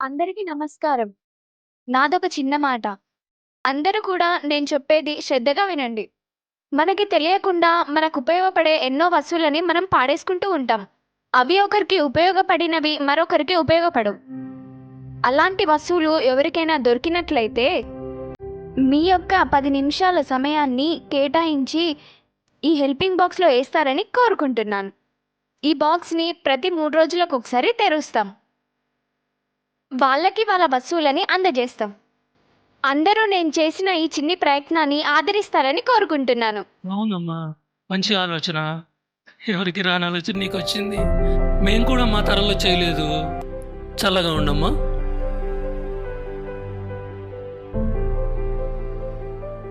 అందరికీ నమస్కారం. నాదొక చిన్న మాట. అందరూ కూడా నేను చెప్పేది శ్రద్ధగా వినండి. మనకి తెలియకుండా మనకు ఉపయోగపడే ఎన్నో వస్తువులని మనం పాడేసుకుంటూ ఉంటాం. అవి ఒకరికి ఉపయోగపడినవి మరొకరికి ఉపయోగపడవు. అలాంటి వస్తువులు ఎవరికైనా దొరికినట్లయితే మీ యొక్క 10 నిమిషాల సమయాన్ని కేటాయించి ఈ హెల్పింగ్ బాక్స్‌లో ఏస్తారని కోరుకుంటున్నాను. ఈ బాక్స్‌ని ప్రతి 3 రోజులకొకసారి తెరుస్తాం. వాళ్ళకి వాళ్ళ వస్తువులని అందజేస్తాం. అందరూ నేను చేసిన ఈ చిన్ని ప్రయత్నాన్ని ఆదరిస్తారని కోరుకుంటున్నాను. అవునమ్మా. మంచి ఆలోచన. ఎవరికి రాని ఆలోచన నీకొచ్చింది. మేము కూడా మా తరంలో చేయలేదు. చల్లగా ఉండమ్మా.